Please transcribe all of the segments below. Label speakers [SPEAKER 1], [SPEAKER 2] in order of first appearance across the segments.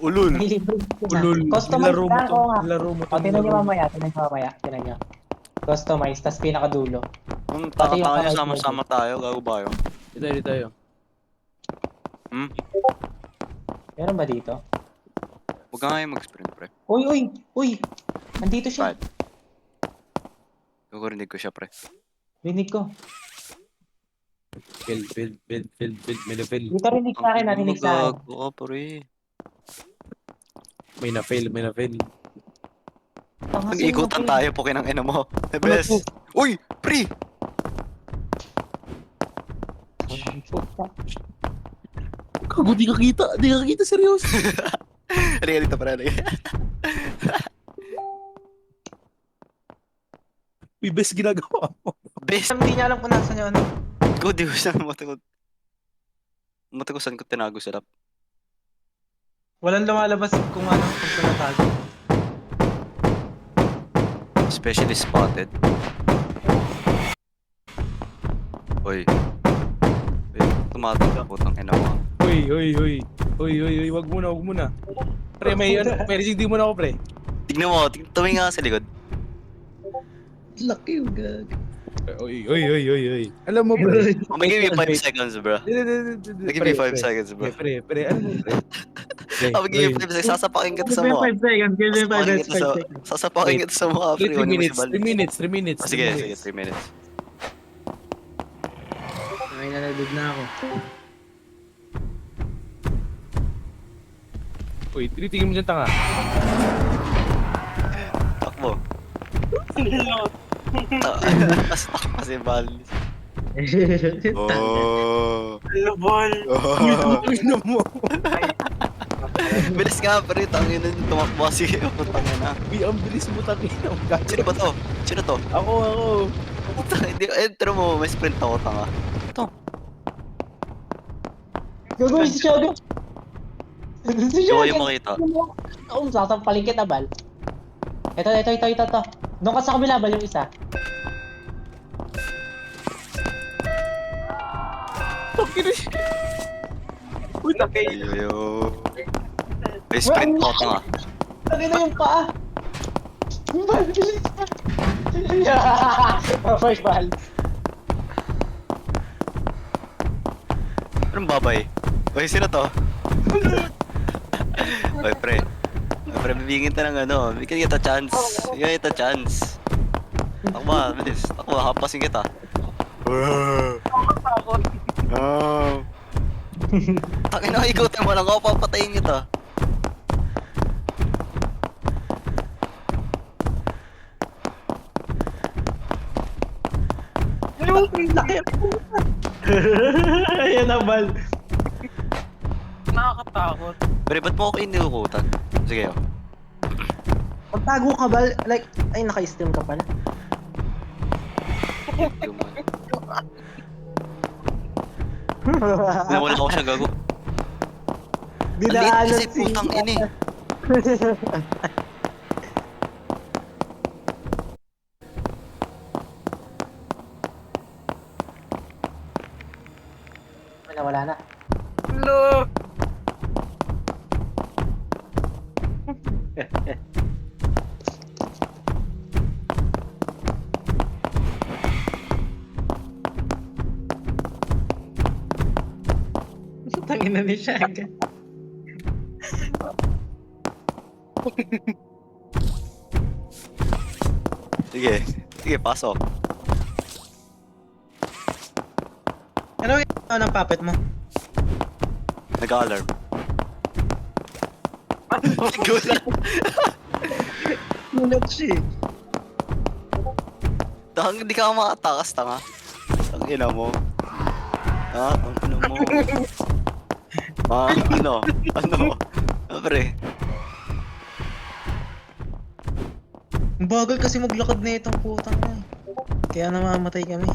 [SPEAKER 1] Ulul.
[SPEAKER 2] May libre skin na.
[SPEAKER 3] Ulul,
[SPEAKER 2] Customize
[SPEAKER 3] nilaro mo
[SPEAKER 2] lang,
[SPEAKER 3] to.
[SPEAKER 2] oo nga.
[SPEAKER 3] Nilaro mo to.
[SPEAKER 2] O, tinan nyo
[SPEAKER 3] nilaro mo.
[SPEAKER 2] mamaya, tinan nyo. Customize, tas pinakadulo.
[SPEAKER 1] Ang
[SPEAKER 2] Pati yung
[SPEAKER 1] tanga-tanga niya,
[SPEAKER 2] kamay
[SPEAKER 1] sama-sama tayo. Gago ba yun?
[SPEAKER 3] Dito tayo.
[SPEAKER 1] Hmm?
[SPEAKER 2] Meron ba dito?
[SPEAKER 1] Huwag ka nga yung mag-sprint, pre.
[SPEAKER 2] Uy! Nandito siya.
[SPEAKER 1] Bad. Kukurinig ko siya, pre.
[SPEAKER 2] Rinig ko.
[SPEAKER 3] Build. May na-fail.
[SPEAKER 2] Dito rinig sa akin, narinig sa akin.
[SPEAKER 1] Magago ka, pre.
[SPEAKER 3] May na-fail.
[SPEAKER 1] Mag-iikutan tayo, pukin ang ina mo. The best. Uy! Pre!
[SPEAKER 3] Kago, di ka kita. Seryoso.
[SPEAKER 1] Halika dito, pre. Halika.
[SPEAKER 3] May best ginagawa mo.
[SPEAKER 1] Best.
[SPEAKER 2] Hindi niya alam kung nasan yung ano.
[SPEAKER 1] Ko, di ko siya matikot. Matikusan ko tinago sa lap.
[SPEAKER 2] Walang lumalabas kung ano, kung pinatago.
[SPEAKER 1] Especially spotted. Uy. Wait, tumatag. Putang ina mo.
[SPEAKER 3] Uy. Wag muna. Pre, may reaching di mo na ako, pre.
[SPEAKER 1] Tignan mo, tumingin nga sa likod.
[SPEAKER 2] Laki yung gag.
[SPEAKER 3] Uy. Alam mo, pre.
[SPEAKER 1] Oh, may give me 5 seconds, bro. Give me 5 seconds, bro.
[SPEAKER 3] Pre, alam mo, pre.
[SPEAKER 1] Oh, give me 5 seconds. Sasapakin kita sa mukha.
[SPEAKER 2] seconds, give me 5
[SPEAKER 1] Sasapakin kita sa... Sasapakin kita sa mukha, pre.
[SPEAKER 3] 3
[SPEAKER 1] Huwag mo
[SPEAKER 3] minutes,
[SPEAKER 1] si Val.
[SPEAKER 3] 3 minutes.
[SPEAKER 1] Oh, sige, 3 minutes.
[SPEAKER 2] Ay, nanalid na ako.
[SPEAKER 3] Uy, tinitingin mo dyan, tanga.
[SPEAKER 1] Takbo. Mas takbo si Val. Oh.
[SPEAKER 2] Ball.
[SPEAKER 3] Tingnan mo.
[SPEAKER 1] Bilis nga, pre. Tangin na tumakbo kasi. Putangin na.
[SPEAKER 3] Ang bilis mo, tangin.
[SPEAKER 1] Sino ba to? Sino to?
[SPEAKER 3] Ako.
[SPEAKER 1] Hindi, entro mo. May sprint ako, tanga. Ito.
[SPEAKER 2] Gagawin si Shogo. Si
[SPEAKER 1] Hindi ko kayo makita.
[SPEAKER 2] Oo, sasampalin kita, Bal. Ito. Doon ka sa kabila, Bal, yung isa.
[SPEAKER 3] Uy, laki.
[SPEAKER 1] Yo. May sprint ako, tanga.
[SPEAKER 2] Lagi na yung paa. Bal, bilis. First Bal.
[SPEAKER 1] Anong babay? Uy, sino to? Uy, pre. Uy, pre, bibigyan kita ng ano. Bigyan kita chance. Bigyan kita chance. Takba, bilis. Takba, hapasin kita. Oh. Takin na, ikutin mo lang ako, papatayin kita.
[SPEAKER 2] Laki. Ayan na, Bal.
[SPEAKER 4] Nakakatakot.
[SPEAKER 1] Pre, ba't mo ako inuukutan? Sige, oh.
[SPEAKER 2] Pagtago ka, Bal, like, ay, naka-stream ka pala.
[SPEAKER 1] Nawala ako siya, gago. Ang liit
[SPEAKER 2] Dinaanan
[SPEAKER 1] kasi, putang ini.
[SPEAKER 2] Wala na.
[SPEAKER 4] Hello!
[SPEAKER 2] Tangin na ni Shaga.
[SPEAKER 1] Sige, pasok.
[SPEAKER 2] Ano yung ng puppet mo?
[SPEAKER 1] Nag-alarm. Gulat.
[SPEAKER 2] Gulat siya eh.
[SPEAKER 1] Hindi ka makatakas, tanga. Ang ina mo. Ha? Ang ina mo. Ano? Pre.
[SPEAKER 2] Ang bagal kasi maglakad na itong putang na eh. Kaya namamatay kami.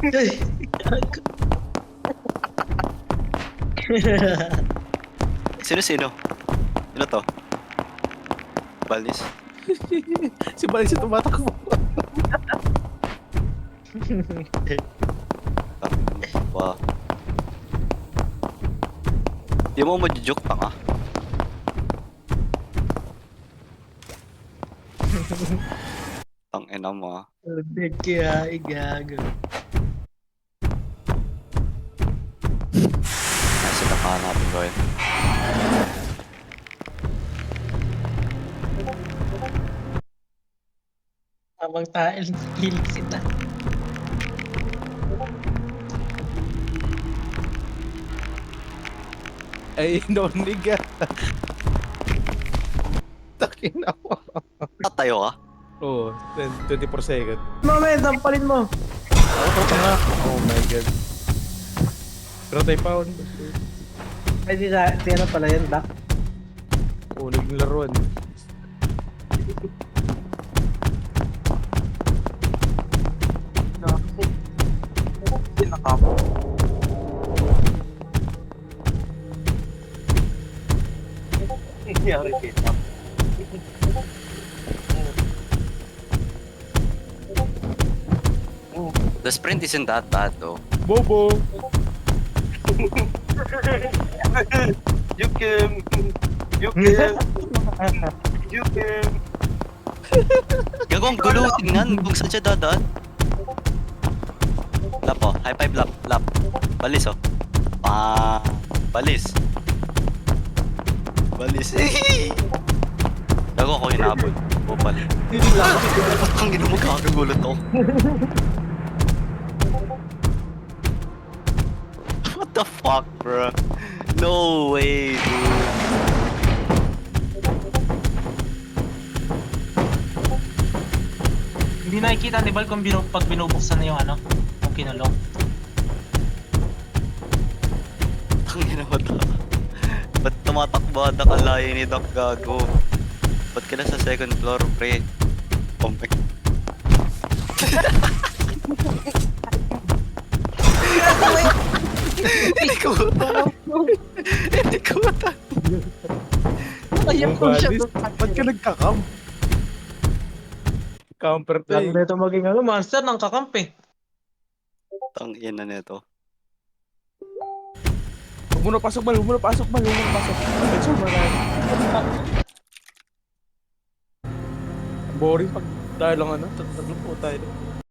[SPEAKER 2] Ay!
[SPEAKER 1] Sino? Sino to? Balis?
[SPEAKER 3] Si Balis tumatakbo.
[SPEAKER 1] Wow. Di mo majujuk tanga. Tang ina mo ah.
[SPEAKER 2] Dead kaya, igago.
[SPEAKER 1] Ay, sila pa natin gawin.
[SPEAKER 2] Habang tail, hilig sila.
[SPEAKER 3] Ay, nonig ah. Takin ako.
[SPEAKER 1] Tatayo ka?
[SPEAKER 3] Oo, 24 seconds.
[SPEAKER 2] Moment, dampalin mo.
[SPEAKER 3] Oh my god. Pero tayo pa on.
[SPEAKER 2] Ay, di ano pala yun, Dak?
[SPEAKER 3] Unig ng laruan.
[SPEAKER 1] The sprint isn't that bad though.
[SPEAKER 3] Bobo!
[SPEAKER 4] You can. You can. You can.
[SPEAKER 1] Gagawang gulo, tingnan kung saan siya dadaan. Lap oh, high five lap, lap. Balis oh. Balis. Balis. Gago ako hinabol. Bupal. Ang ino mo kakagulo to. What the fuck, bro? No way, dude.
[SPEAKER 2] Hindi nakikita ni Bal kung pag binubuksan na yung ano, yung kinulong.
[SPEAKER 1] Ang ina mo to. Ba't tumatakbo ang kalayo ni Doc Gago? Ba't ka na sa second floor, pre? Oh my... Hindi ko utan. Hindi ko utan.
[SPEAKER 3] Yung balis, ba't ka nagkakam? Camper to
[SPEAKER 2] Lalo
[SPEAKER 3] eh.
[SPEAKER 2] na ito maging ano, monster ng kakampi.
[SPEAKER 1] Tang ina nito.
[SPEAKER 3] Huwag mo na pasok, Mal. Huwag mo na pasok, Mal. Huwag mo na pasok. Medyo marami. Boring pag tayo lang ano. Tatlo po tayo.